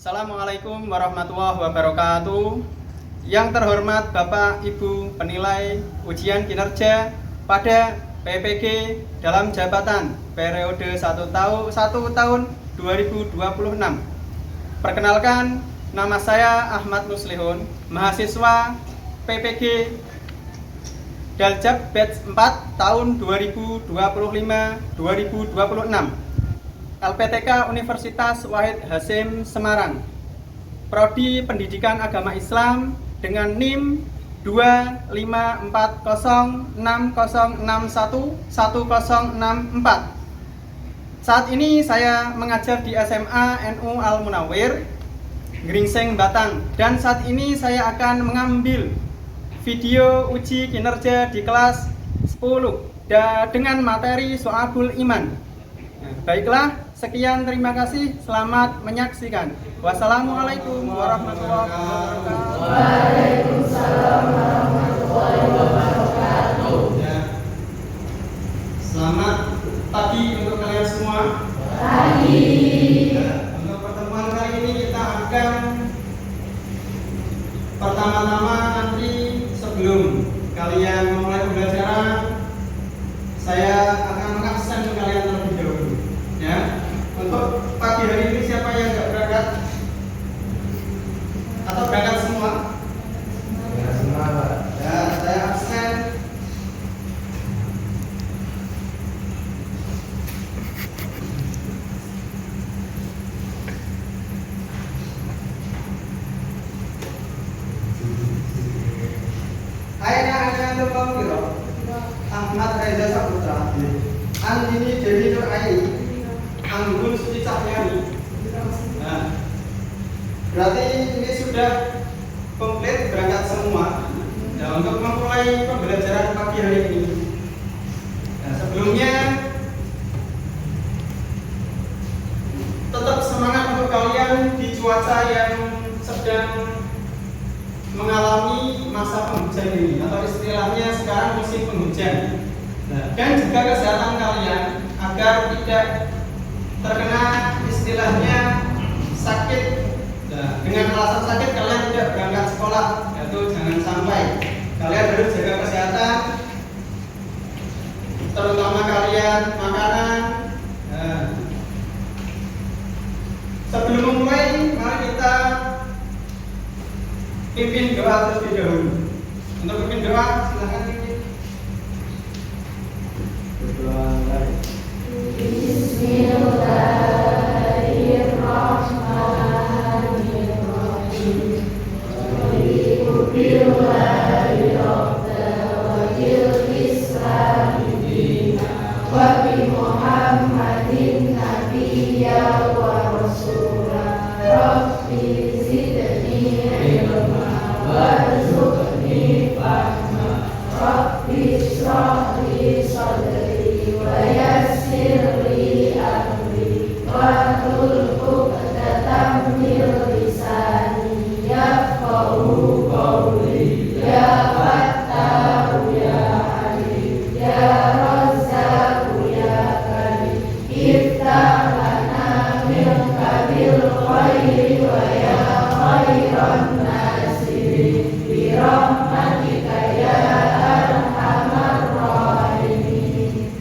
Assalamualaikum warahmatullahi wabarakatuh. Yang terhormat Bapak Ibu penilai ujian kinerja pada PPG dalam jabatan periode 1 tahun 2026. Perkenalkan, nama saya Ahmad Muslihun, mahasiswa PPG Daljab Batch 4 tahun 2025-2026. LPTK Universitas Wahid Hasyim Semarang, Prodi Pendidikan Agama Islam dengan NIM 25406061104. Saat ini saya mengajar di SMA NU Al Munawwir, Gringsing, Batang, dan saat ini saya akan mengambil video uji kinerja di kelas 10 dengan materi So'abul Iman. Baiklah, sekian, terima kasih, selamat menyaksikan. Wassalamualaikum warahmatullahi wabarakatuh. Waalaikumsalam warahmatullahi wabarakatuh. Selamat pagi untuk kalian semua. Pagi. Untuk pertemuan kali ini kita akan pertama-tama nanti sebelum kalian memulai pembelajaran, saya akan mengabsen kalian terlebih dahulu. Ya, untuk pagi hari ini siapa yang nggak berangkat? Atau berangkat semua? Ya, semua, Pak. Ya, saya absen. Aina untuk kamu kira? Ahmad Reza Saputra, Andini Dewi Nur Aini, Anggun Suci Cahyani. Nah, berarti ini sudah komplit, berangkat semua. Nah, untuk memulai pembelajaran pagi hari ini, nah, sebelumnya tetap semangat untuk kalian di cuaca yang sedang mengalami masa penghujan ini, atau istilahnya sekarang musim penghujan. Nah, dan juga kesehatan kalian agar tidak terkena istilahnya sakit. Nah, dengan alasan sakit kalian tidak berangkat sekolah, yaitu jangan sampai. Kalian harus jaga kesehatan, terutama kalian makanan. Nah, sebelum memulai, mari kita pimpin doa terlebih dahulu. Untuk pimpin doa, silakan pimpin. Berdoa. Bismillahirrahmanirrahim. Billahi wajil Islam wa bi Muhammadin nabiyya wa rasulah. Rabbi zidni ilma warzuqni fahma. Rabbi shrah li sadri wa yassir li amri wahlul 'uqdatam min lisani yafqahu qawli. Ya Fattahu ya Alim ya Razzaqu ya Karim iftah lana min qabil khairi wa ya khairan nasirin bi rahmatika ya arhamar rahimin.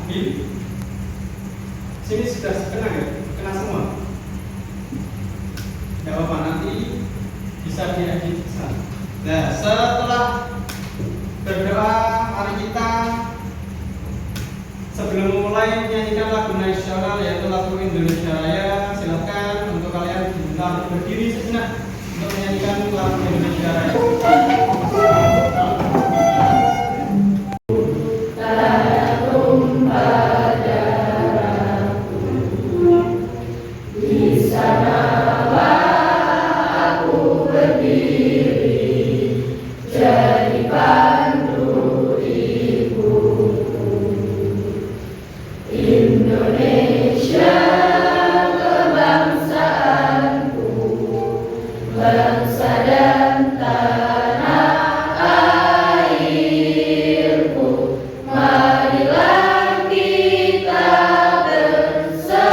Amin. Sini sudah kena ya? Kena semua? Tidak apa-apa, nanti bisa diedit. Nah, setelah berdoa, mari kita sebelum memulai menyanyikan lagu nasional, yaitu lagu Indonesia Raya. Silakan untuk kalian diminta berdiri sejenak untuk menyanyikan lagu Indonesia Raya. Indonesia kebangsaanku, bangsa dan tanah airku, marilah kita bersatu.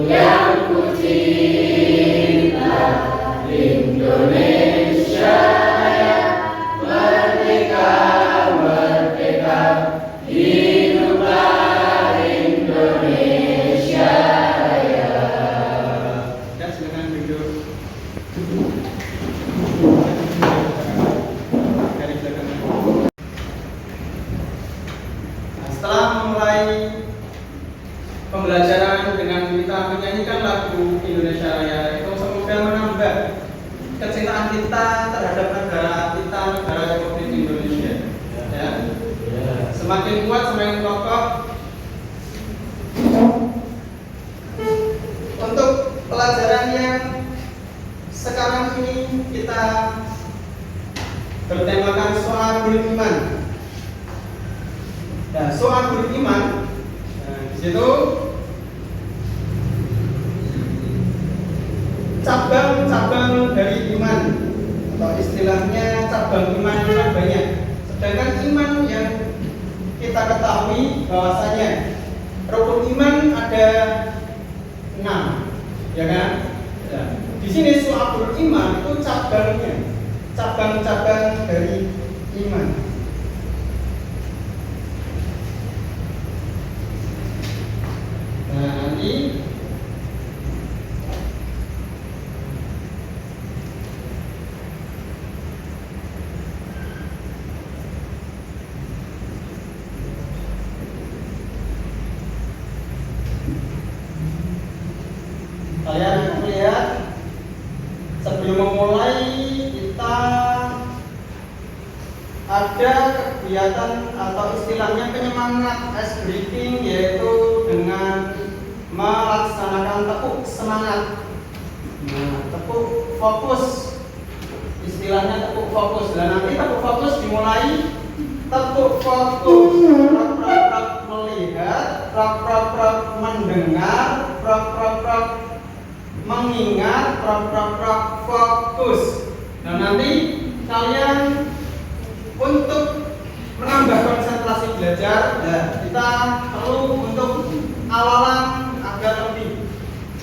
yang ku cinta, Indonesia Raya, merdeka, merdeka, hiduplah Indonesia Raya. Ya, silakan duduk. Dari belakang. Nah, setelah memulai pembelajaran dengan kita menyanyikan lagu Indonesia Raya, itu semoga menambah kecintaan kita terhadap negara kita, negara Republik Indonesia. Ya. Semakin kuat, semakin kokoh. Untuk pelajaran yang sekarang ini kita bertemakan soal beriman. Nah, soal beriman, di situ cabang-cabang dari iman, atau istilahnya cabang iman itu banyak. Sedangkan iman yang kita ketahui bahwasanya rukun iman ada 6, ya kan? Ya. Di sini soal iman itu cabangnya, cabang-cabang dari iman. Nah, nanti kalian melihat sebelum memulai kita ada kegiatan atau istilahnya penyemangat ice breaking, yaitu dengan melaksanakan tepuk semangat. Nah, tepuk fokus, istilahnya tepuk fokus. Dan nanti tepuk fokus dimulai tepuk fokus, prok melihat, prok mendengar, prok mengingat, prok fokus. Nah, nanti kalian untuk menambah konsentrasi belajar, ya, kita perlu untuk awalan agar lebih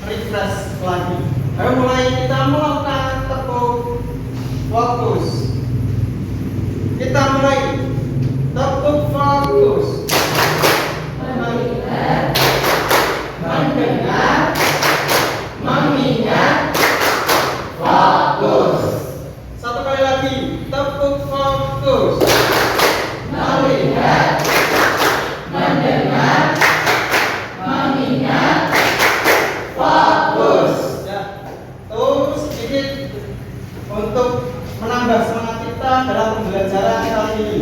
refresh lagi. Ayo mulai kita melakukan tepuk fokus. Kita mulai tepuk fokus. Melihat, mendengar, mengingat, fokus. Satu kali lagi, tepuk fokus. Melihat, mendengar, mengingat, fokus. Ya, terus sedikit untuk menambah semangat kita dalam pembelajaran kali ini.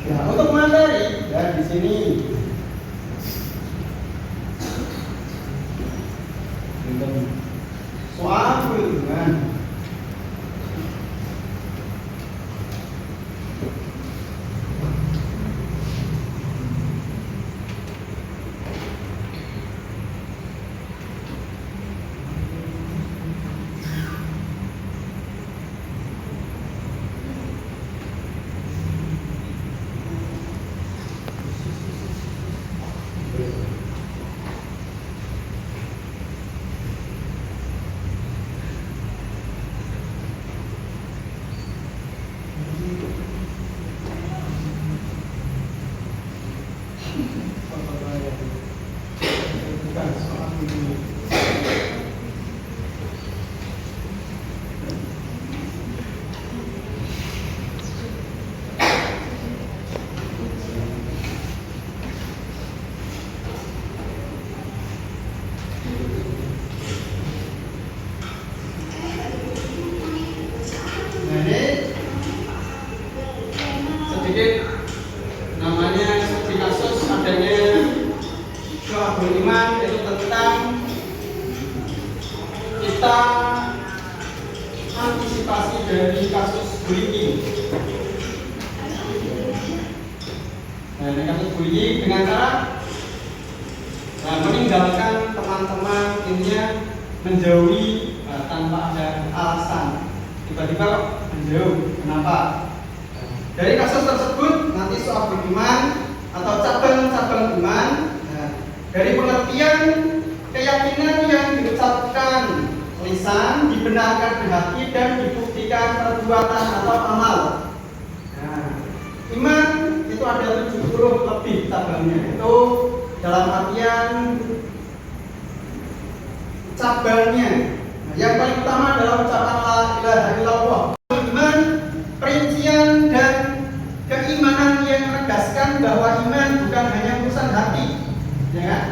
Nah, untuk materi ya di sini soal hubungan. Bukan soal hubungan. Sedikit namanya studi kasus adanya soal beriman, itu tentang kita antisipasi dari kasus bullying. Nah, ini kasus bullying dengan cara meninggalkan teman-teman, intinya menjauhi tanpa ada alasan. Tiba-tiba menjauh, kenapa? Dari kasus tersebut nanti soal iman atau cabang-cabang iman. Nah, dari pengertian keyakinan yang diucapkan lisan, dibenarkan di hati dan dibuktikan perbuatan atau amal. Nah, iman itu ada 70 lebih cabangnya. Itu dalam artian cabangnya. Nah, yang paling utama adalah ucapan la ilaha illallah. Iman, perincian dan keimanan yang menegaskan bahwa iman bukan hanya urusan hati, ya kan?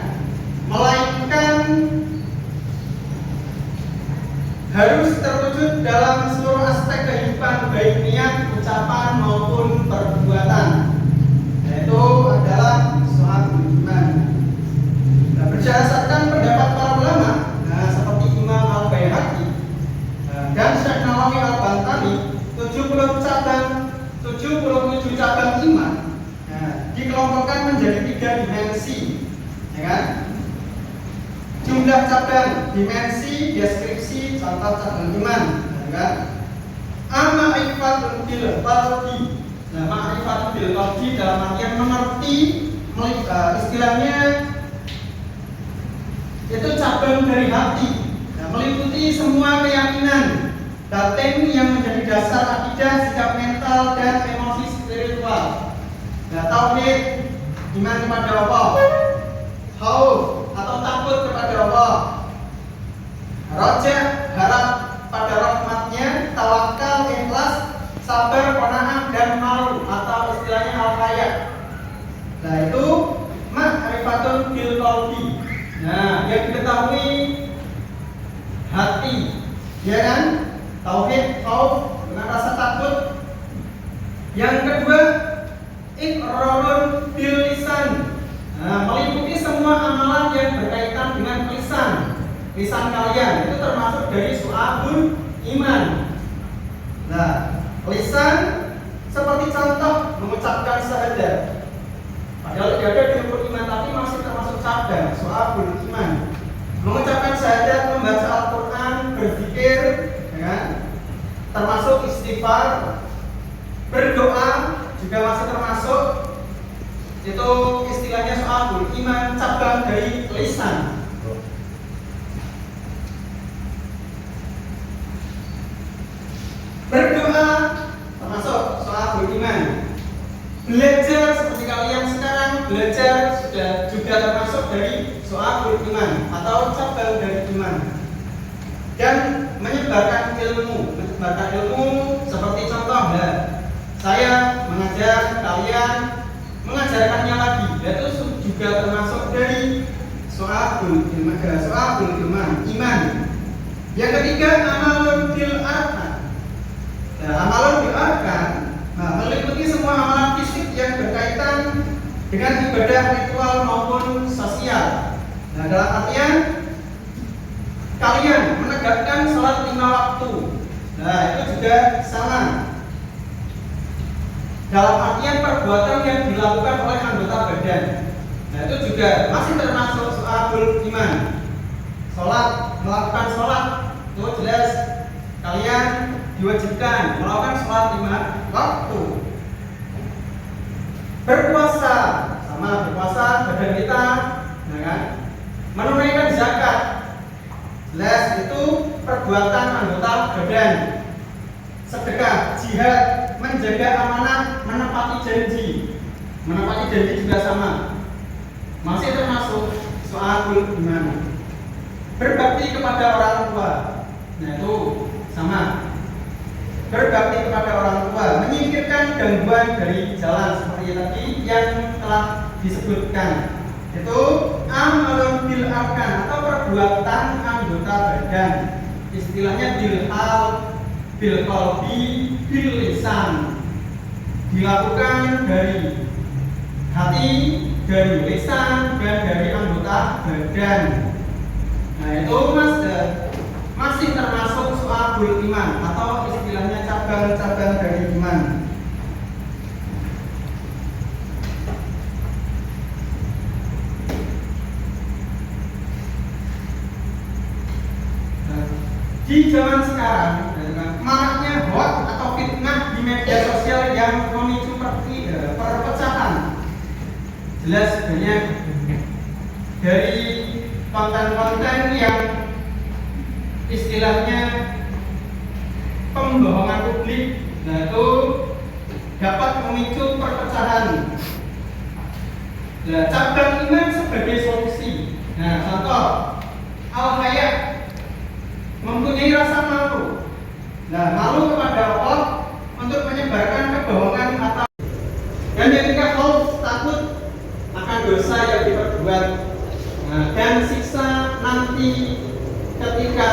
Melainkan harus terwujud dalam seluruh aspek kehidupan, baik niat, ucapan maupun perbuatan. Yaitu adalah soal iman. Nah, berdasarkan pendapat para ulama, seperti Imam Al-Baihaqi dan Syekh Nawawi Al-Bantani, 77 cabang iman dikelompokkan menjadi 3 dimensi, ya kan? Jumlah cabang, dimensi, deskripsi, contoh cabang iman, ya kan? Ma'rifatul bil qalbi. Nah, ma'rifatul bil qalbi dalam artian mengerti, istilahnya itu cabang dari hati. Nah, meliputi semua keyakinan batin yang menjadi dasar akidah, sikap mental dan emosi spiritual. Nah, tauhid, iman kepada Allah, khauf atau takut kepada Allah, raja, harap pada rahmatnya, tawakal, ikhlas, sabar, qanaah dan malu atau istilahnya al-haya. Nah, itu ma'rifatul bil qalbi. Nah, yang diketahui hati, ya kan? Tauhid, khauf dengan rasa takut. Yang kedua, iqrarun bil lisan. Nah, meliputi semua amalan yang berkaitan dengan lisan kalian. Itu termasuk dari su'abul iman. Nah, lisan seperti contoh mengucapkan syahadat. Padahal tidak ada di rukun iman, tapi masih termasuk cabang su'abul iman. Mengucapkan syahadat, membaca Al-Quran, berzikir, ya kan? Termasuk istighfar, berdoa juga masih termasuk. Itu istilahnya su'abul iman, cabang dari lisan. Berdoa termasuk su'abul iman. Belajar seperti kalian sekarang belajar sudah juga termasuk dari su'abul iman atau cabang dari iman. Dan menyebarkan ilmu seperti contoh, saya mengajar kalian, mengajarkannya lagi, itu juga termasuk dari su'abul iman. Yang ketiga, amalun bil arkan. Nah, amalun bil arkan meliputi semua amalan fisik yang berkaitan dengan ibadah ritual maupun sosial. Nah, dalam artian kalian menegakkan sholat 5 waktu. Nah, itu juga sama. Dalam artian perbuatan yang dilakukan oleh anggota badan. Nah, itu juga masih termasuk su'abul iman. Melakukan sholat, itu jelas kalian diwajibkan melakukan sholat 5 waktu. Berpuasa, sama berpuasa badan kita, ya kan? Menunaikan zakat, jelas itu perbuatan anggota badan. Sedekah, jihad, menjaga amanah, menepati janji juga sama, masih termasuk su'abul iman. Berbakti kepada orang tua, nah itu sama. Berbakti kepada orang tua, menyingkirkan gangguan dari jalan seperti tadi yang telah disebutkan. Itu amalun bil arkan atau perbuatan anggota badan. Istilahnya bil qalbi, bil lisan. Dilakukan dari hati, dari lisan, dan dari anggota badan. Nah, itu masih termasuk su'abul iman atau istilahnya cabang-cabang dari iman. Di zaman sekarang, maraknya hoax atau fitnah di media sosial yang memicu seperti perpecahan. Jelas banyak dari konten-konten yang istilahnya pembohongan publik, nah itu dapat memicu perpecahan. Nah, cabang iman sebagai solusi. Nah, contoh al-haya, mempunyai rasa malu. Nah, malu kepada Allah untuk menyebarkan kebohongan atau dan yang ketiga khauf, takut akan dosa yang diperbuat. Nah, dan siksa nanti ketika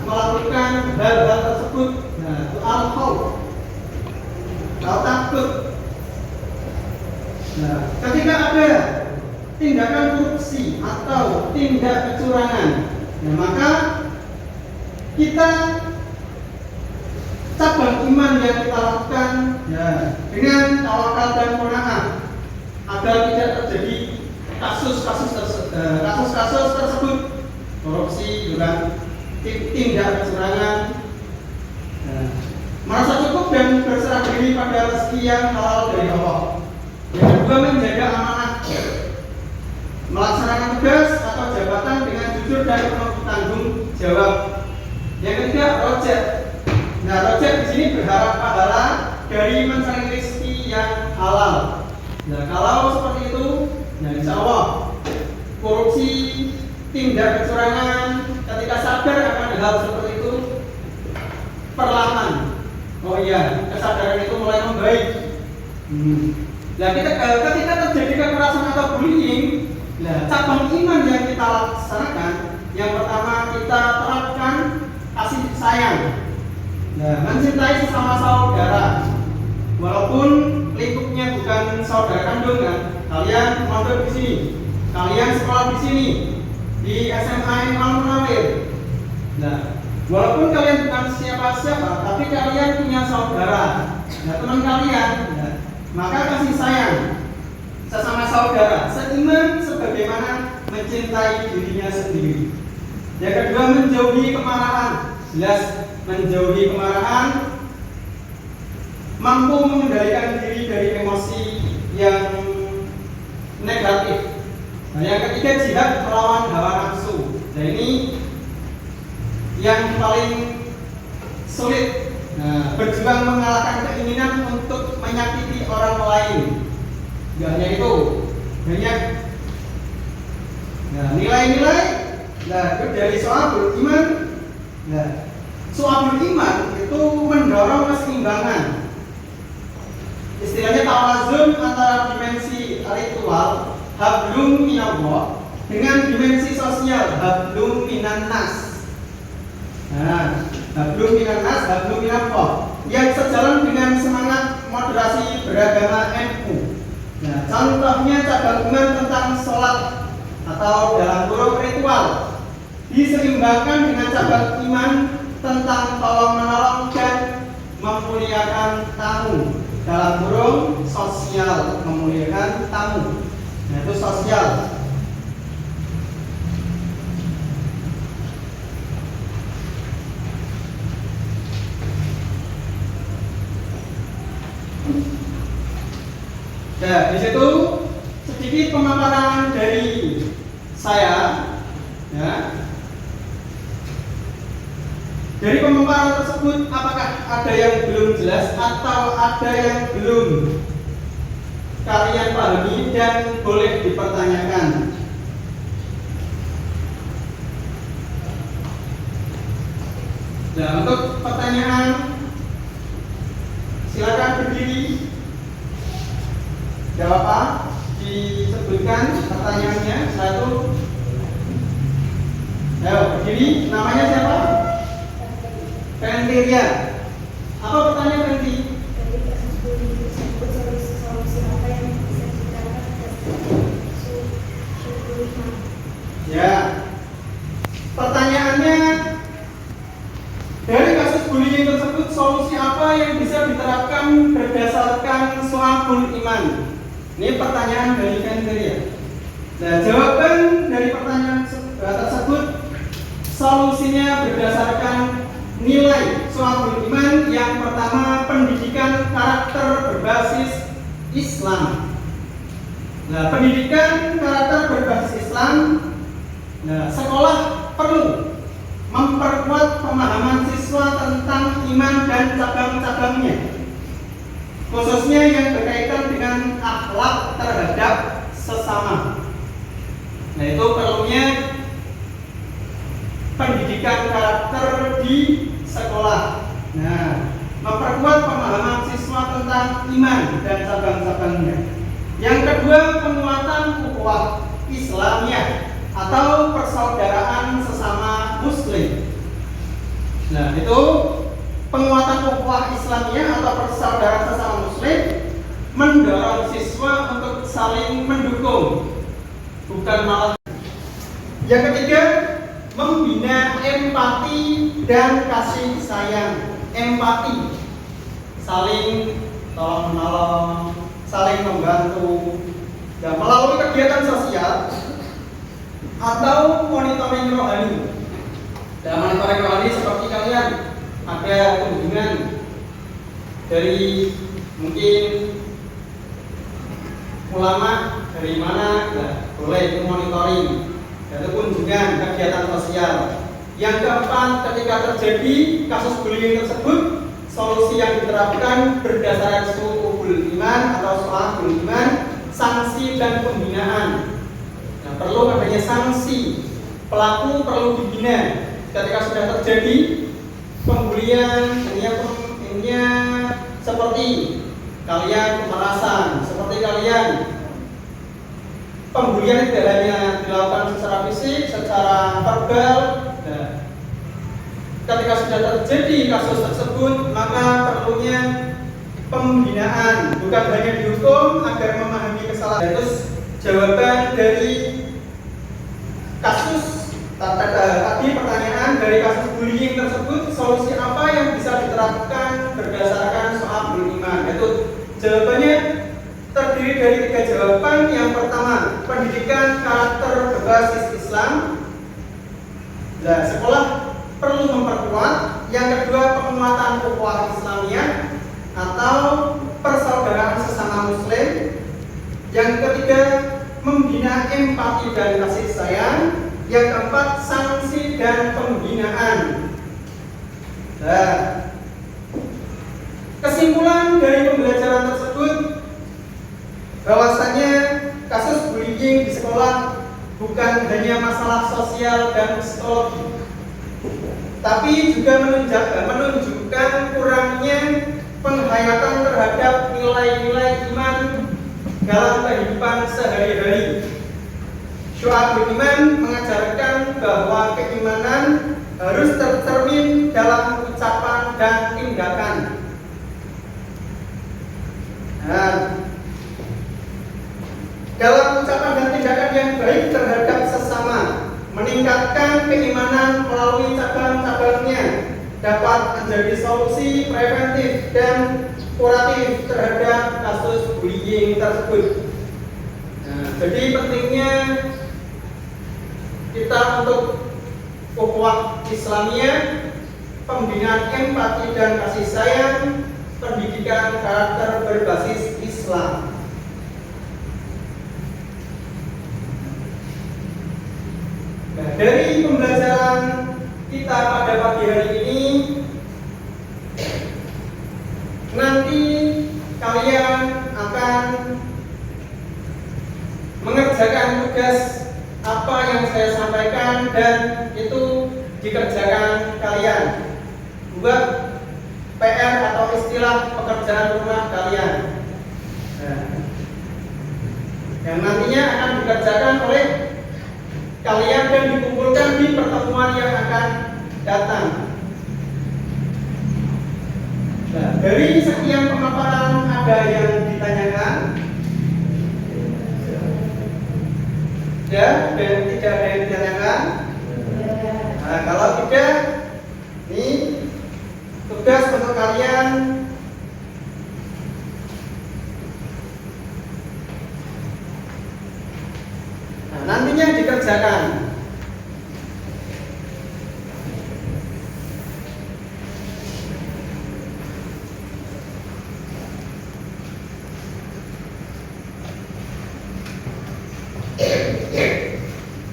melakukan hal-hal tersebut. Nah, itu al-khauf, kalau takut. Nah, ketika ada tindakan korupsi atau tindak kecurangan, nah, maka kita cabang iman yang kita lakukan ya, dengan tawakal dan qanaah agar tidak terjadi kasus-kasus tersebut, korupsi juga tindak kecurangan. Nah, merasa cukup dan berserah diri pada rezeki yang halal dari Allah. Yang kedua, menjaga amanah, melaksanakan tugas atau jabatan dengan jujur dan penuh tanggung jawab. Yang ketiga, rojak. Nah, rojak di sini berharap pahala dari mencari rezeki yang halal. Nah, kalau seperti itu, nah insya Allah korupsi, tindak kecurangan, ketika sadar akan hal seperti itu, perlahan, oh iya, kesadaran itu mulai membaik. Nah, ketika terjadi kekerasan atau bullying, nah, cabang iman yang kita laksanakan, yang pertama kita terapkan kasih sayang. Nah, mencintai sesama saudara, walaupun lingkupnya bukan saudara kandung, kan? Kalian mondok di sini, kalian sekolah di sini, di SMA Al-Munawir. Nah, walaupun kalian bukan siapa-siapa, tapi kalian punya saudara, nah, teman kalian. Nah, maka kasih sayang sesama saudara, seiman sebagaimana mencintai dirinya sendiri. Yang kedua, menjauhi kemarahan. Jelas, menjauhi kemarahan, mampu mengendalikan diri dari emosi yang negatif. Nah, yang ketiga, jihad melawan hawa nafsu. Nah, ini yang paling sulit. Nah, berjuang mengalahkan keinginan untuk menyakiti orang lain. Gak hanya itu, banyak. Nah, nilai-nilai, nah, itu dari soal iman. Nah, soal iman itu mendorong keseimbangan. Istilahnya tawazun antara dimensi ritual hablum minallah dengan dimensi sosial hablum minan nas. Nah, hablum minan nas, hablum minallah, yang sejalan dengan semangat moderasi beragama NU. Nah, contohnya cabang iman tentang sholat atau dalam kurung ritual diseimbangkan dengan cabang iman tentang tolong menolong dan memuliakan tamu dalam kurung sosial, memuliakan tamu. Nah, itu sosial. Nah, di situ sedikit pemaparan dari saya. Ya. Dari pemaparan tersebut, apakah ada yang belum jelas atau ada yang belum kalian pahami dan boleh dipertanyakan? Nah, untuk pertanyaan, silakan berdiri. Jawab apa? Disebutkan pertanyaannya satu. Ayo berdiri. Namanya siapa? Fendiria. Apa pertanyaan Fendi? Dari kasus bullying tersebut solusi apa yang bisa diterapkan syukur. Ya. Pertanyaannya, dari kasus bullying tersebut solusi apa yang bisa diterapkan berdasarkan soal iman? Ini pertanyaan dari Fendiria. Nah, jawaban dari pertanyaan tersebut, solusinya berdasarkan nilai soal iman. Yang pertama, pendidikan karakter berbasis Islam. Nah, pendidikan karakter berbasis Islam. Nah, sekolah perlu memperkuat pemahaman siswa tentang iman dan cabang-cabangnya, khususnya yang berkaitan dengan akhlak terhadap sesama. Nah, itu perlunya pendidikan karakter di sekolah. Nah, memperkuat pemahaman siswa tentang iman dan cabang-cabangnya. Yang kedua, penguatan ukhuwah Islamiyah atau persaudaraan sesama muslim. Nah, itu penguatan ukhuwah Islamiyah atau persaudaraan sesama muslim mendorong siswa untuk saling mendukung, bukan malah. Yang ketiga, membina empati dan kasih sayang. Empati, saling tolong menolong, saling membantu. Dan melalui kegiatan sosial atau monitoring rohani. Dan monitoring rohani seperti kalian ada kunjungan dari mungkin ulama dari mana, nah, boleh itu monitoring. Itu kunjungan kegiatan sosial. Yang keempat, ketika terjadi kasus bullying tersebut, solusi yang diterapkan berdasarkan su'ul iman atau soal iman, sanksi dan pembinaan. Nah, perlu adanya sanksi. Pelaku perlu dibina ketika sudah terjadi pembulian, ini seperti kalian pemerasan, seperti kalian pembulian tidak hanya dilakukan secara fisik, secara verbal. Nah, ketika sudah terjadi kasus tersebut, maka perlunya pembinaan, bukan hanya dihukum agar memahami kesalahan. Terus jawaban dari kasus tadi pertanyaan dari kasus bullying tersebut, solusi apa yang bisa diterapkan berdasarkan soal iman? Itu jawabannya terdiri dari 3 jawaban. Yang pertama, pendidikan karakter berbasis Islam. Nah, sekolah perlu memperkuat. Yang kedua, penguatan ukhuwah Islamiyah atau persaudaraan sesama muslim. Yang ketiga, membina empati dan kasih sayang. Yang keempat, sanksi dan pembinaan. Nah, kesimpulan dari pembelajaran tersebut bahwasanya kasus bullying di sekolah bukan hanya masalah sosial dan psikologi, tapi juga menunjukkan kurangnya penghayatan terhadap nilai-nilai iman dalam kehidupan sehari-hari. Syu'abul iman mengajarkan bahwa keimanan harus tercermin dalam ucapan dan tindakan. Nah, dalam ucapan dan tindakan yang baik terhadap sesama, meningkatkan keimanan melalui cabang-cabangnya, dapat menjadi solusi preventif dan kuratif terhadap kasus bullying tersebut. Nah, jadi pentingnya kita untuk ukhuwah Islamiyah, pembinaan empati dan kasih sayang, pendidikan karakter berbasis Islam. Nah, dari pembelajaran kita pada pagi hari ini, nanti kalian akan mengerjakan tugas apa yang saya sampaikan dan itu dikerjakan kalian. Buat PR atau istilah pekerjaan rumah kalian. Nah, yang nantinya akan dikerjakan oleh kalian dan dikumpulkan di pertemuan yang akan datang. Nah, dari sekian pemaparan ada yang ditanyakan? Ya, dan tidak ada yang ditanyakan? Nah, kalau tidak, ini tugas untuk kalian nantinya dikerjakan.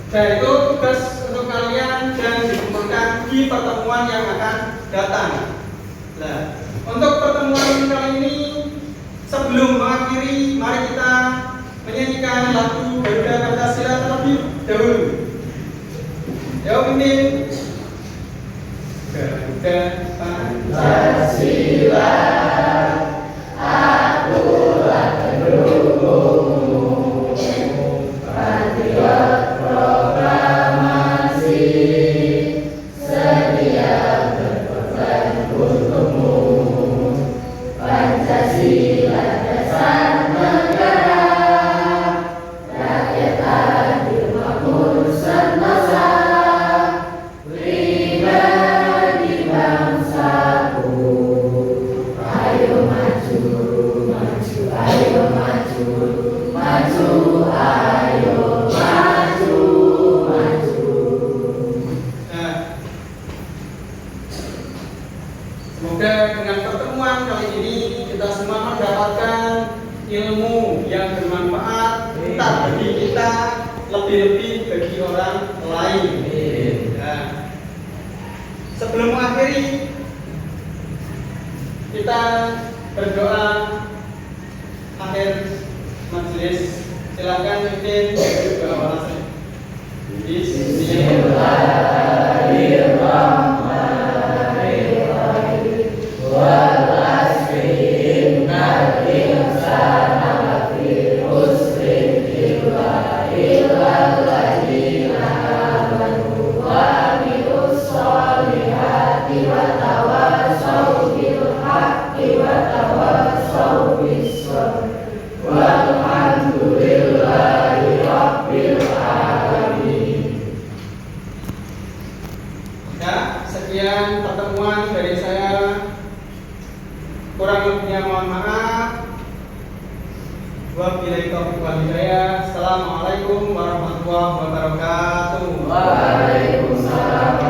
Dan itu tugas untuk kalian dan dikumpulkan di pertemuan yang akan datang. Nah, untuk pertemuan kali ini, sebelum mengakhiri, mari kita menyanyikan lagu Garuda Pancasila terlebih dahulu. Ya, pimpin. Garuda Pancasila, akulah pendukungmu, patriot proklamasi, sedia berkorban untukmu. Pancasila dasar negara, rakyat adil makmur sentosa, pribadi bangsaku. Ayo maju, maju, ayo maju, maju, ayo maju, maju. Nah, semoga dengan pertemuan kali ini kita semua mendapatkan ilmu yang bermanfaat, entah bagi kita, lebih-lebih bagi orang lain. Nah, sebelum mengakhiri, kita berdoa akhir majelis. Silakan pimpin doa walhasil. Bismillahirrahmanirrahim. Wal asri innal insana lafi khusrin illa alladzina amanu wa amilus solihati wa tawassaw bil haqqi wa tawassaw bis sabr. Walhamdulillahi rabbil alamin. Ya, sekian pertemuan dari saya. Kurang lebihnya mohon maaf. Wabillahi taufiq wal hidayah. Assalamualaikum warahmatullahi wabarakatuh. Waalaikumsalam.